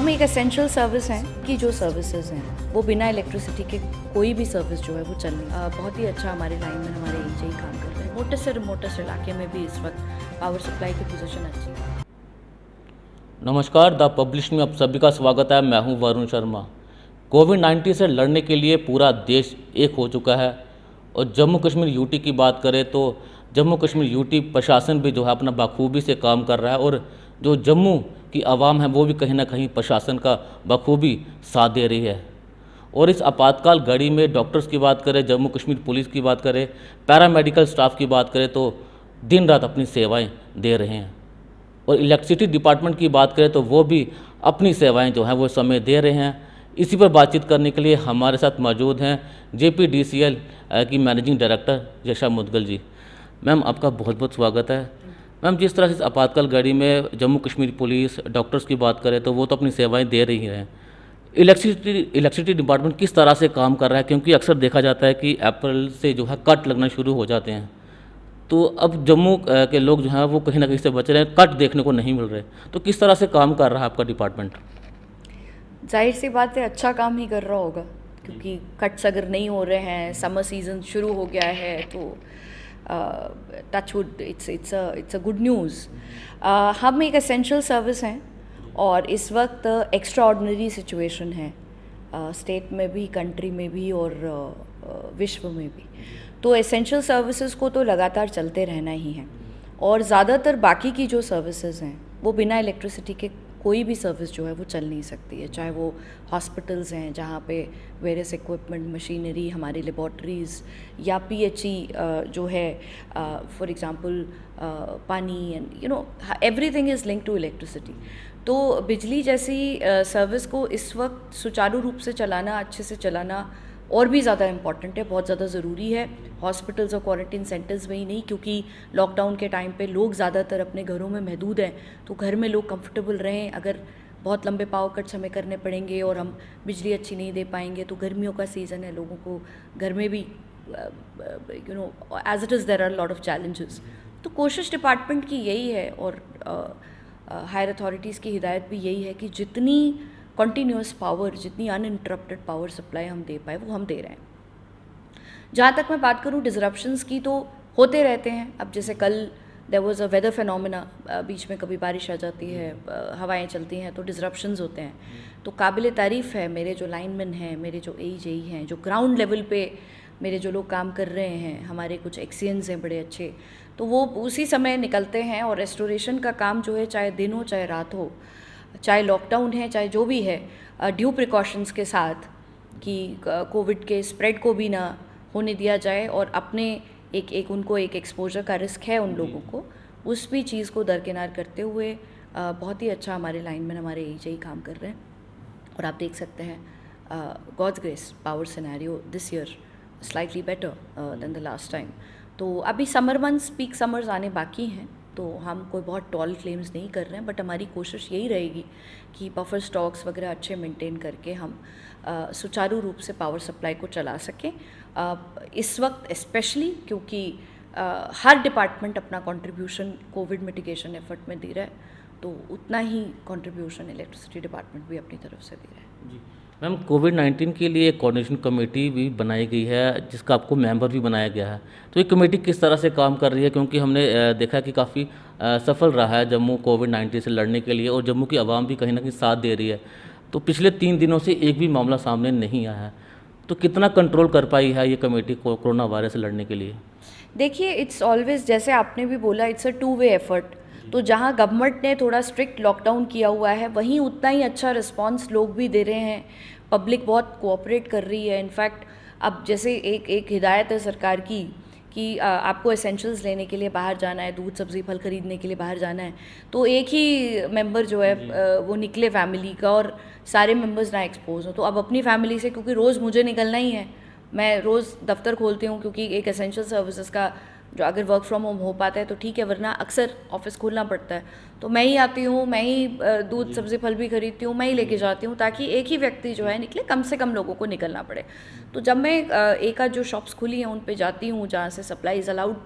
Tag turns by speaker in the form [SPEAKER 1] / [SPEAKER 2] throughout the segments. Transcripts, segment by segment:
[SPEAKER 1] हम एक essential service हैं कि जो सर्विसेज हैं वो बिना इलेक्ट्रिसिटी के कोई भी सर्विस जो है वो चल नहीं। बहुत ही अच्छा हमारे लाइन में हमारे एजेई काम कर रहे हैं। रिमोटेस्ट इलाके में भी इस वक्त पावर सप्लाई की पोजीशन अच्छी है।
[SPEAKER 2] नमस्कार, द पब्लिश में आप सभी का स्वागत है। मैं हूं वरुण शर्मा। कोविड-19 से लड़ने के लिए पूरा देश एक हो चुका है और जम्मू कश्मीर यूटी की बात करें तो जम्मू कश्मीर यूटी प्रशासन भी जो है अपना बखूबी से काम कर रहा है और जो जम्मू की आवाम है वो भी कहीं ना कहीं प्रशासन का बखूबी साथ दे रही है। और इस आपातकाल घड़ी में डॉक्टर्स की बात करें, जम्मू कश्मीर पुलिस की बात करें, पैरामेडिकल स्टाफ की बात करें तो दिन रात अपनी सेवाएं दे रहे हैं। और इलेक्ट्रिसिटी डिपार्टमेंट की बात करें तो वो भी अपनी सेवाएं जो हैं वो समय दे रहे हैं। इसी पर बातचीत करने के लिए हमारे साथ मौजूद हैं JPDCL की मैनेजिंग डायरेक्टर यशा मुदगल जी। मैम, आपका बहुत बहुत स्वागत है। मैम, जिस तरह से इस आपातकाल घड़ी में जम्मू कश्मीर पुलिस डॉक्टर्स की बात करें तो वो तो अपनी सेवाएं दे रही हैं, इलेक्ट्रिसिटी डिपार्टमेंट किस तरह से काम कर रहा है? क्योंकि अक्सर देखा जाता है कि अप्रैल से जो है कट लगना शुरू हो जाते हैं, तो अब जम्मू के लोग जो हैं वो कहीं ना कहीं से बच रहे हैं, कट देखने को नहीं मिल रहे। तो किस तरह से काम कर रहा है आपका डिपार्टमेंट?
[SPEAKER 1] जाहिर सी बात है, अच्छा काम ही कर रहा होगा, क्योंकि कट्स अगर नहीं हो रहे हैं, समर सीजन शुरू हो गया है तो touchwood it's a good news. हम एक एसेंशियल सर्विस हैं और इस वक्त एक्स्ट्रा ऑर्डिनरी सिचुएशन है, स्टेट में भी, कंट्री में भी और विश्व में भी। तो एसेंशियल सर्विसेज को तो लगातार चलते रहना ही है और ज़्यादातर बाकी की जो सर्विसेज हैं वो बिना इलेक्ट्रिसिटी के कोई भी सर्विस जो है वो चल नहीं सकती है। चाहे वो हॉस्पिटल्स हैं जहाँ पे वेरियस इक्विपमेंट, मशीनरी, हमारी लेबॉर्ट्रीज़ या PHE जो है, फॉर एग्जांपल पानी and everything is link to electricity. तो बिजली जैसी सर्विस को इस वक्त सुचारू रूप से चलाना, अच्छे से चलाना और भी ज़्यादा इम्पॉर्टेंट है, बहुत ज़्यादा ज़रूरी है। हॉस्पिटल्स और क्वारंटीन सेंटर्स में ही नहीं, क्योंकि लॉकडाउन के टाइम पे लोग ज़्यादातर अपने घरों में महदूद हैं, तो घर में लोग कंफर्टेबल रहें। अगर बहुत लंबे पावर कट्स हमें करने पड़ेंगे और हम बिजली अच्छी नहीं दे पाएंगे, तो गर्मियों का सीज़न है, लोगों को घर में भी as it is there are lot of challenges. तो कोशिश डिपार्टमेंट की यही है और हायर अथॉरिटीज़ की हिदायत भी यही है कि जितनी कॉन्टीन्यूस पावर, जितनी अनइंटरप्टेड पावर सप्लाई हम दे पाए वो हम दे रहे हैं। जहाँ तक मैं बात करूँ डिसरप्शंस की, तो होते रहते हैं। अब जैसे कल there was a weather phenomena, बीच में कभी बारिश आ जाती है, हवाएं चलती हैं, तो डिसरप्शंस होते हैं। तो काबिल तारीफ़ है मेरे जो लाइनमैन हैं, मेरे जो AEJ हैं, जो ग्राउंड लेवल पे मेरे जो लोग काम कर रहे हैं, हमारे कुछ एक्सियंस हैं बड़े अच्छे, तो वो उसी समय निकलते हैं और रेस्टोरेशन का काम जो है, चाहे दिन हो चाहे रात हो, चाहे लॉकडाउन है चाहे जो भी है, ड्यू प्रिकॉशंस के साथ कि कोविड के स्प्रेड को भी ना होने दिया जाए और अपने उनको एक एक्सपोजर का रिस्क है उन लोगों को, उस भी चीज़ को दरकिनार करते हुए बहुत ही अच्छा हमारे लाइनमैन, हमारे AEJ काम कर रहे हैं। और आप देख सकते हैं God's grace, power scenario this year slightly better than the last time. तो अभी समर मंथ्स, पीक समर्स आने बाकी हैं, तो हम कोई बहुत टॉल क्लेम्स नहीं कर रहे हैं, बट हमारी कोशिश यही रहेगी कि बफर स्टॉक्स वगैरह अच्छे मेंटेन करके हम सुचारू रूप से पावर सप्लाई को चला सकें। इस वक्त स्पेशली क्योंकि हर डिपार्टमेंट अपना कंट्रीब्यूशन कोविड मिटिगेशन एफर्ट में दे रहा है, तो उतना ही कंट्रीब्यूशन इलेक्ट्रिसिटी डिपार्टमेंट भी अपनी तरफ से दे रहा है।
[SPEAKER 2] जी मैम, कोविड-19 के लिए एक कोऑर्डिनेशन कमेटी भी बनाई गई है जिसका आपको मेंबर भी बनाया गया है। तो ये कमेटी किस तरह से काम कर रही है? क्योंकि हमने देखा कि काफ़ी सफल रहा है जम्मू कोविड-19 से लड़ने के लिए और जम्मू की आवाम भी कहीं ना कहीं साथ दे रही है। तो पिछले 3 दिनों से एक भी मामला सामने नहीं आया है, तो कितना कंट्रोल कर पाई है ये कमेटी को कोरोना वायरस से लड़ने के लिए?
[SPEAKER 1] देखिए, इट्स ऑलवेज, जैसे आपने भी बोला, इट्स अ 2 वे एफर्ट। तो जहाँ गवर्नमेंट ने थोड़ा स्ट्रिक्ट लॉकडाउन किया हुआ है, वहीं उतना ही अच्छा रिस्पांस लोग भी दे रहे हैं, पब्लिक बहुत कोऑपरेट कर रही है। इनफैक्ट अब जैसे एक हिदायत है सरकार की कि आपको एसेंशियल्स लेने के लिए बाहर जाना है, दूध सब्ज़ी फल ख़रीदने के लिए बाहर जाना है, तो एक ही मेंबर जो है वो निकले फैमिली का और सारे मेंबर्स ना एक्सपोज हो। तो अब अपनी फैमिली से, क्योंकि रोज़ मुझे निकलना ही है, मैं रोज़ दफ्तर खोलती हूँ, क्योंकि एक एसेंशियल सर्विसेज का जो अगर वर्क फ्रॉम होम हो पाता है तो ठीक है, वरना अक्सर ऑफिस खोलना पड़ता है। तो मैं ही आती हूँ, मैं ही दूध सब्ज़ी फल भी खरीदती हूँ, मैं ही लेके जाती हूँ, ताकि एक ही व्यक्ति जो है निकले, कम से कम लोगों को निकलना पड़े। तो जब मैं एक आध जो शॉप्स खुली हैं उन पे जाती हूँ जहाँ से सप्लाईज अलाउड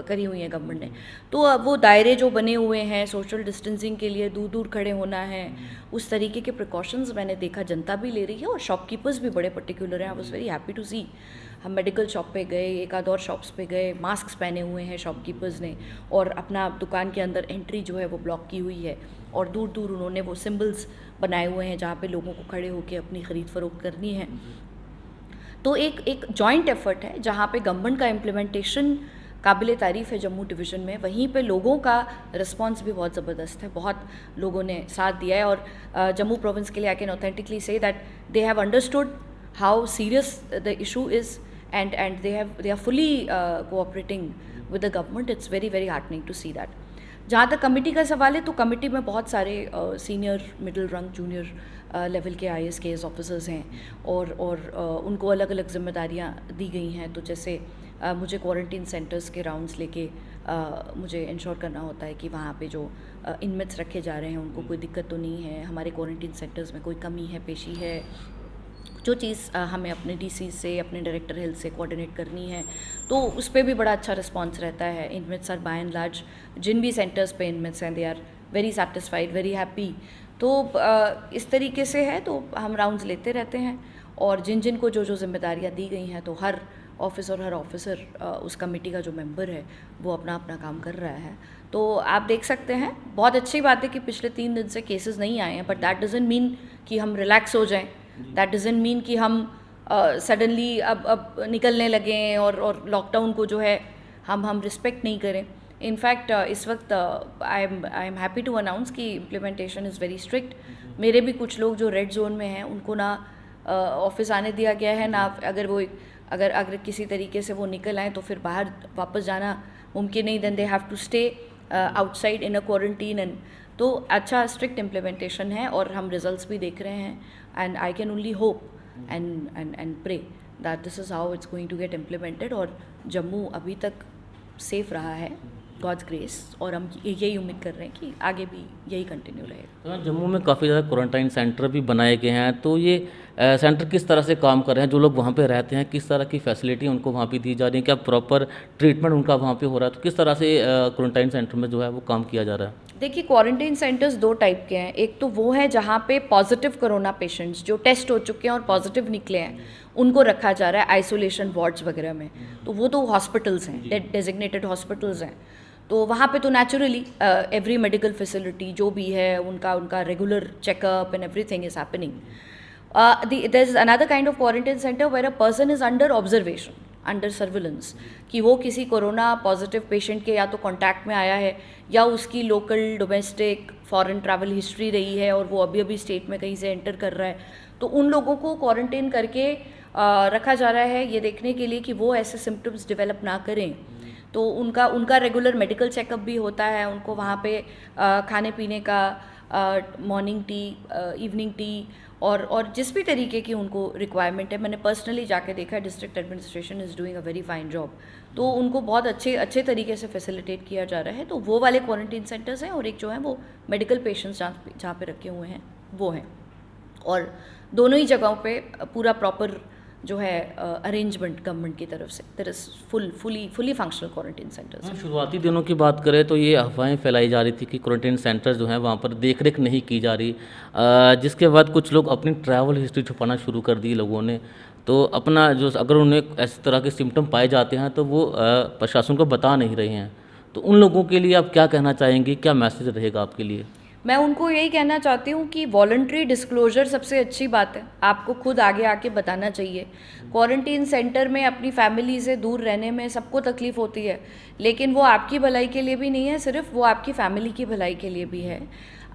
[SPEAKER 1] करी हुई हैं गवर्नमेंट ने, तो अब वो दायरे जो बने हुए हैं सोशल डिस्टेंसिंग के लिए, दूर दूर खड़े होना है, उस तरीके के प्रिकॉशंस मैंने देखा जनता भी ले रही है और शॉपकीपर्स भी बड़े पर्टिकुलर हैं। I was very happy to see. हम मेडिकल शॉप पे गए, एक आध और शॉप्स पे गए, मास्क पहने हुए हैं शॉपकीपर्स ने, और अपना दुकान के अंदर एंट्री जो है वो ब्लॉक की हुई है, और दूर दूर उन्होंने वो सिंबल्स बनाए हुए हैं जहाँ पे लोगों को खड़े होकर अपनी ख़रीद फरोख्त करनी है। तो एक जॉइंट एफर्ट है जहाँ पे गवर्नमेंट का इम्प्लीमेंटेशन काबिल तारीफ़ है जम्मू डिवीज़न में, वहीं पे लोगों का रिस्पांस भी बहुत ज़बरदस्त है, बहुत लोगों ने साथ दिया है। और जम्मू प्रोविंस के लिए I can authentically say that they have understood how serious the issue is, and they are fully cooperating with the government. It's very very heartening to see that. जहाँ तक कमेटी का सवाल है, तो कमेटी में बहुत सारे सीनियर, मिडिल रंग, जूनियर लेवल के IAS KS ऑफिसर्स हैं, और उनको अलग अलग जिम्मेदारियाँ दी गई हैं। तो जैसे मुझे क्वारंटीन सेंटर्स के राउंड्स लेके मुझे इंश्योर करना होता है कि वहाँ पे जो इनमेट्स रखे जा रहे हैं उनको कोई दिक्कत तो नहीं है, हमारे क्वारंटीन सेंटर्स में कोई कमी है, पेशी है, जो चीज़ हमें अपने DC से, अपने डायरेक्टर हेल्थ से कोऑर्डिनेट करनी है, तो उस पर भी बड़ा अच्छा रिस्पांस रहता है। Inmates are by and large, जिन भी सेंटर्स पे इनमेट्स हैं, they are very satisfied, very happy. तो इस तरीके से है, तो हम राउंड्स लेते रहते हैं, और जिन जिन को जो जो जिम्मेदारियाँ दी गई हैं, तो हर ऑफिसर उस कमेटी का जो मेंबर है वो अपना अपना काम कर रहा है। तो आप देख सकते हैं, बहुत अच्छी बात है कि पिछले 3 दिन से केसेस नहीं आए हैं, बट दैट डजंट मीन कि हम रिलैक्स हो जाएं, दैट डजंट मीन कि हम सडनली अब निकलने लगें और लॉकडाउन को जो है हम रिस्पेक्ट नहीं करें। इनफैक्ट इस वक्त I am happy to announce कि इम्प्लीमेंटेशन इज़ वेरी स्ट्रिक्ट। मेरे भी कुछ लोग जो रेड जोन में हैं उनको ना ऑफिस आने दिया गया है, ना अगर किसी तरीके से वो निकल आए तो फिर बाहर वापस जाना मुमकिन नहीं, then they have to stay outside in a quarantine. And तो अच्छा स्ट्रिक्ट इम्प्लीमेंटेशन है, और हम रिजल्ट्स भी देख रहे हैं, and I can only hope and pray that this is how it's going to get implemented. और जम्मू अभी तक सेफ रहा है, गॉड्स ग्रेस, और हम यही उम्मीद कर रहे हैं कि आगे भी यही कंटिन्यू रहेगा।
[SPEAKER 2] तो जम्मू में काफ़ी ज़्यादा क्वारंटाइन सेंटर भी बनाए गए हैं, तो ये सेंटर किस तरह से काम कर रहे हैं? जो लोग वहाँ पे रहते हैं, किस तरह की फैसिलिटी उनको वहाँ पे दी जा रही है? क्या प्रॉपर ट्रीटमेंट उनका वहाँ पे हो रहा है? तो किस तरह से क्वारंटाइन सेंटर में जो है वो काम किया जा रहा है?
[SPEAKER 1] देखिए, क्वारंटीन सेंटर्स 2 टाइप के हैं। एक तो वो है जहाँ पे पॉजिटिव कोरोना पेशेंट्स जो टेस्ट हो चुके हैं और पॉजिटिव निकले हैं, उनको रखा जा रहा है आइसोलेशन वार्ड्स वगैरह में। तो वो तो हॉस्पिटल्स हैं, डेजिग्नेटेड हॉस्पिटल्स हैं, तो वहाँ पे तो नेचुरली एवरी मेडिकल फैसिलिटी जो भी है उनका regular checkup and everything is happening. There is another kind of quarantine centre where a person is under observation, under surveillance, कि वो किसी कोरोना पॉजिटिव पेशेंट के या तो कांटेक्ट में आया है, या उसकी local domestic foreign travel history रही है और वो अभी स्टेट में कहीं से एंटर कर रहा है, तो उन लोगों को क्वारंटाइन करके रखा जा रहा है, ये देखने के लिए कि वो ऐसे सिम्टम्स डेवलप ना करें। तो उनका रेगुलर मेडिकल चेकअप भी होता है, उनको वहाँ पे खाने पीने का, मॉर्निंग टी, इवनिंग टी, और जिस भी तरीके की उनको रिक्वायरमेंट है, मैंने पर्सनली जाके देखा है, district administration is doing a very fine job. तो उनको बहुत अच्छे तरीके से फैसिलिटेट किया जा रहा है। तो वो वाले क्वारंटीन सेंटर्स हैं, और एक जो है वो मेडिकल पेशेंट्स जहाँ पे रखे हुए हैं वो हैं, और दोनों ही जगहों पे पूरा प्रॉपर जो है अरेंजमेंट गवर्नमेंट की तरफ से, there is fully functional quarantine centres.
[SPEAKER 2] शुरुआती दिनों की बात करें तो ये अफवाहें फैलाई जा रही थी कि क्वारंटीन सेंटर जो हैं वहाँ पर देख रेख नहीं की जा रही, जिसके बाद कुछ लोग अपनी ट्रैवल हिस्ट्री छुपाना शुरू कर दी लोगों ने। तो अपना जो, अगर उन्हें इस तरह के सिम्टम पाए जाते हैं तो वो प्रशासन को बता नहीं रहे हैं, तो उन लोगों के लिए आप क्या कहना चाहेंगे? क्या मैसेज रहेगा आपके लिए?
[SPEAKER 1] मैं उनको यही कहना चाहती हूँ कि वॉलंटरी डिस्क्लोजर सबसे अच्छी बात है, आपको खुद आगे आके बताना चाहिए। क्वारंटीन सेंटर में अपनी फैमिली से दूर रहने में सबको तकलीफ़ होती है, लेकिन वो आपकी भलाई के लिए भी नहीं है सिर्फ, वो आपकी फैमिली की भलाई के लिए भी है।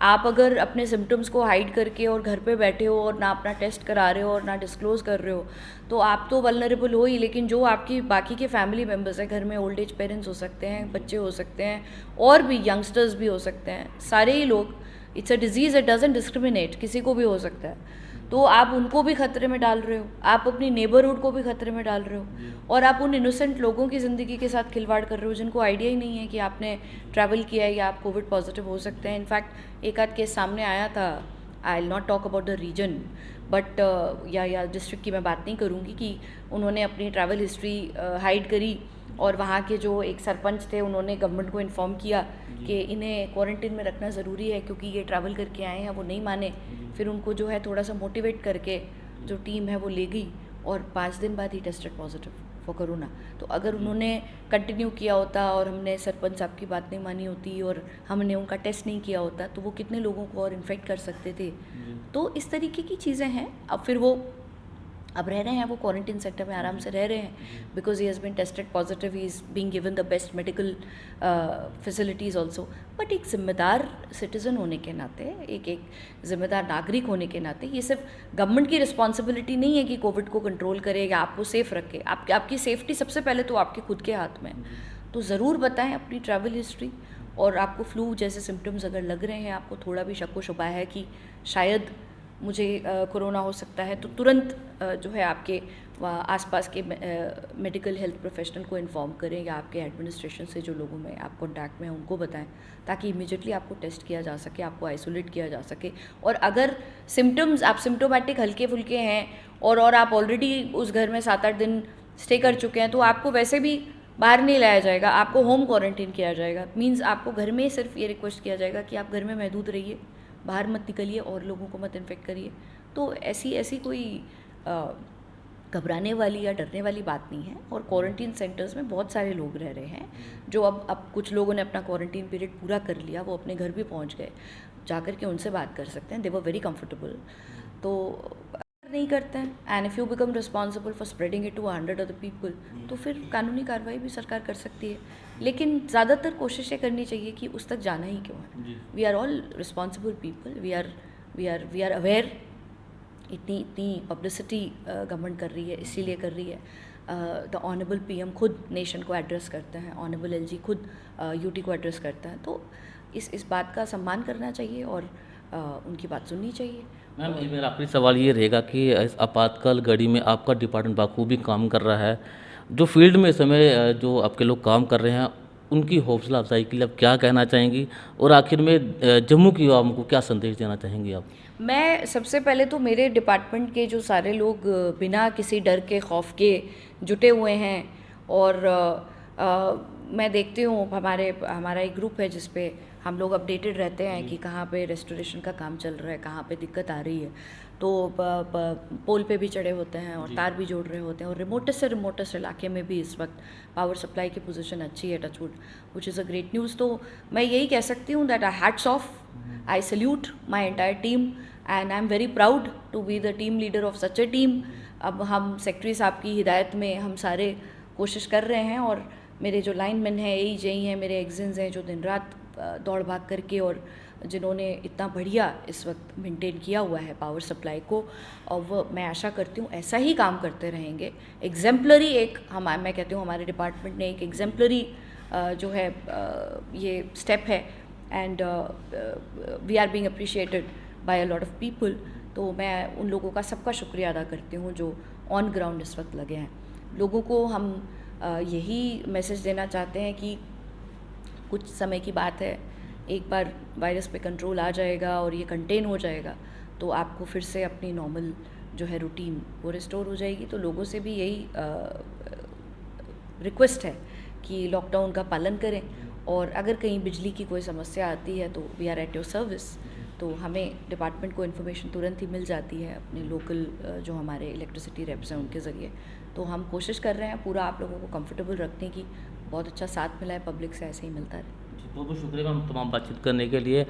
[SPEAKER 1] आप अगर अपने सिम्टम्स को हाइड करके और घर पे बैठे हो और ना अपना टेस्ट करा रहे हो और ना डिस्क्लोज कर रहे हो, तो आप तो वल्नरेबल हो ही, लेकिन जो आपकी बाकी के फैमिली मेम्बर्स हैं, घर में ओल्ड एज पेरेंट्स हो सकते हैं, बच्चे हो सकते हैं, और भी यंगस्टर्स भी हो सकते हैं, सारे ही लोग, it's a disease, it doesn't discriminate, किसी को भी हो सकता है। तो आप उनको भी खतरे में डाल रहे हो, आप अपनी नेबरहुड को भी खतरे में डाल रहे हो और आप उन इनोसेंट लोगों की ज़िंदगी के साथ खिलवाड़ कर रहे हो जिनको आइडिया ही नहीं है कि आपने ट्रैवल किया है या आप कोविड पॉजिटिव हो सकते हैं। इनफैक्ट एक आध केस सामने आया था, I will not talk about the reason but या डिस्ट्रिक्ट की मैं बात नहीं करूँगी, कि उन्होंने अपनी ट्रैवल हिस्ट्री हाइड करी और वहाँ के जो एक सरपंच थे उन्होंने गवर्नमेंट को इन्फॉर्म किया कि इन्हें क्वारंटीन में रखना ज़रूरी है क्योंकि ये ट्रैवल करके आए हैं। वो नहीं माने, फिर उनको जो है थोड़ा सा मोटिवेट करके जो टीम है वो ले गई और 5 दिन बाद ही टेस्टेड पॉजिटिव फॉर कोरोना। तो अगर उन्होंने कंटिन्यू किया होता और हमने सरपंच साहब की बात नहीं मानी होती और हमने उनका टेस्ट नहीं किया होता तो वो कितने लोगों को और इन्फेक्ट कर सकते थे। तो इस तरीके की चीज़ें हैं। अब फिर वो अब रह रहे हैं, वो क्वारंटीन सेंटर में आराम से रह रहे हैं because he has been tested positive, he is being given the best medical facilities also. But एक ज़िम्मेदार सिटीज़न होने के नाते, एक ज़िम्मेदार नागरिक होने के नाते ये सिर्फ गवर्नमेंट की रिस्पॉन्सिबिलिटी नहीं है कि कोविड को कंट्रोल करे या आपको सेफ़ रखे। आपकी सेफ्टी सबसे पहले तो आपके खुद के हाथ में है। तो ज़रूर बताएं अपनी ट्रैवल हिस्ट्री, और आपको फ्लू जैसे सिम्टम्स अगर लग रहे हैं, आपको थोड़ा भी शक व शुबा है कि शायद मुझे कोरोना हो सकता है, तो तुरंत जो है आपके आसपास के मेडिकल हेल्थ प्रोफेशनल को इन्फॉर्म करें या आपके एडमिनिस्ट्रेशन से जो लोगों में आप कांटेक्ट में हैं उनको बताएं ताकि इमीडिएटली आपको टेस्ट किया जा सके, आपको आइसोलेट किया जा सके। और अगर सिम्टम्स आप सिम्टोमेटिक हल्के फुल्के हैं और आप ऑलरेडी उस घर में 7-8 दिन स्टे कर चुके हैं तो आपको वैसे भी बाहर नहीं लाया जाएगा, आपको होम क्वारंटीन किया जाएगा। मीन्स आपको घर में सिर्फ ये रिक्वेस्ट किया जाएगा कि आप घर में महदूद रहिए, बाहर मत निकलिए और लोगों को मत इन्फेक्ट करिए। तो ऐसी कोई घबराने वाली या डरने वाली बात नहीं है। और क्वारंटीन सेंटर्स में बहुत सारे लोग रह रहे हैं जो अब कुछ लोगों ने अपना क्वारंटीन पीरियड पूरा कर लिया, वो अपने घर भी पहुंच गए, जाकर के उनसे बात कर सकते हैं, दे वर वेरी कंफर्टेबल। तो नहीं करते हैं and if you become responsible for spreading it to 100 other people तो फिर कानूनी कार्रवाई भी सरकार कर सकती है। लेकिन ज़्यादातर कोशिश ये करनी चाहिए कि उस तक जाना ही क्यों है। We are all responsible people, we are aware. इतनी पब्लिसिटी गवर्नमेंट कर रही है, इसीलिए कर रही है। द ऑनरेबल पीएम खुद नेशन को एड्रेस करते हैं, ऑनरेबल एलजी खुद यूटी को एड्रेस करता है। तो इस बात का सम्मान करना चाहिए और उनकी बात सुननी चाहिए।
[SPEAKER 2] मैम, ये मेरा आखिरी सवाल ये रहेगा कि इस आपातकाल घड़ी में आपका डिपार्टमेंट बखूबी काम कर रहा है, जो फील्ड में इस समय जो आपके लोग काम कर रहे हैं उनकी हौसला अफजाई के लिए आप क्या कहना चाहेंगी, और आखिर में जम्मू की आवाम को क्या संदेश देना चाहेंगी आप?
[SPEAKER 1] मैं सबसे पहले तो मेरे डिपार्टमेंट के जो सारे लोग बिना किसी डर के खौफ के जुटे हुए हैं, और मैं देखती हूँ हमारा एक ग्रुप है जिस पे हम लोग अपडेटेड रहते हैं कि कहाँ पे रेस्टोरेशन का काम चल रहा है, कहाँ पे दिक्कत आ रही है। तो पोल पे भी चढ़े होते हैं और तार भी जोड़ रहे होते हैं, और रिमोटेस्ट इलाके में भी इस वक्त पावर सप्लाई की पोजीशन अच्छी है, touchwood, which is a great news. तो मैं यही कह सकती हूँ that I hats off, I salute my entire team and I am very proud to be the team leader of such a team. अब हम सेक्रेटरी साहब की हिदायत में हम सारे कोशिश कर रहे हैं, और मेरे जो लाइनमैन हैं, AE हैं, मेरे एग्जिन्स हैं जो दिन रात दौड़ भाग करके और जिन्होंने इतना बढ़िया इस वक्त मेंटेन किया हुआ है पावर सप्लाई को, और वो मैं आशा करती हूँ ऐसा ही काम करते रहेंगे। एग्जेम्पलरी मैं कहती हूँ हमारे डिपार्टमेंट ने एक एग्जेम्पलरी जो है ये स्टेप है, and we are being appreciated by a lot of people. तो मैं उन लोगों का सबका शुक्रिया अदा करती हूँ जो ऑन ग्राउंड इस वक्त लगे हैं। लोगों को हम यही मैसेज देना चाहते हैं कि कुछ समय की बात है, एक बार वायरस पे कंट्रोल आ जाएगा और ये कंटेन हो जाएगा तो आपको फिर से अपनी नॉर्मल जो है रूटीन वो रिस्टोर हो जाएगी। तो लोगों से भी यही रिक्वेस्ट है कि लॉकडाउन का पालन करें, और अगर कहीं बिजली की कोई समस्या आती है तो we are at your service. तो हमें डिपार्टमेंट को इन्फॉर्मेशन तुरंत ही मिल जाती है अपने लोकल जो हमारे इलेक्ट्रिसिटी रेप्स हैं उनके ज़रिए। तो हम कोशिश कर रहे हैं पूरा आप लोगों को कंफर्टेबल रखने की। बहुत अच्छा साथ मिला है पब्लिक से, ऐसे ही मिलता रहे।
[SPEAKER 2] बहुत बहुत शुक्रिया मैम तमाम बातचीत करने के लिए।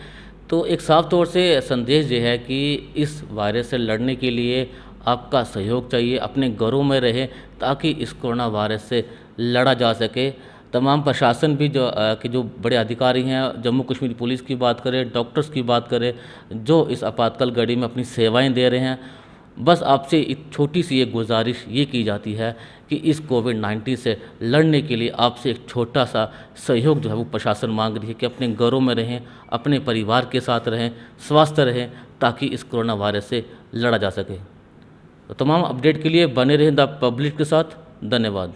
[SPEAKER 2] तो एक साफ तौर से संदेश ये है कि इस वायरस से लड़ने के लिए आपका सहयोग चाहिए, अपने घरों में रहें ताकि इस कोरोना वायरस से लड़ा जा सके। तमाम प्रशासन भी जो बड़े अधिकारी हैं, जम्मू कश्मीर पुलिस की बात करें, डॉक्टर्स की बात करें, जो इस आपातकाल घड़ी में अपनी सेवाएं दे रहे हैं, बस आपसे एक छोटी सी एक गुजारिश ये की जाती है कि इस कोविड-19 से लड़ने के लिए आपसे एक छोटा सा सहयोग जो है वो प्रशासन मांग रही है कि अपने घरों में रहें, अपने परिवार के साथ रहें, स्वस्थ रहें, ताकि इस कोरोना वायरस से लड़ा जा सके। तो तमाम अपडेट के लिए बने रहें द पब्लिक के साथ। धन्यवाद।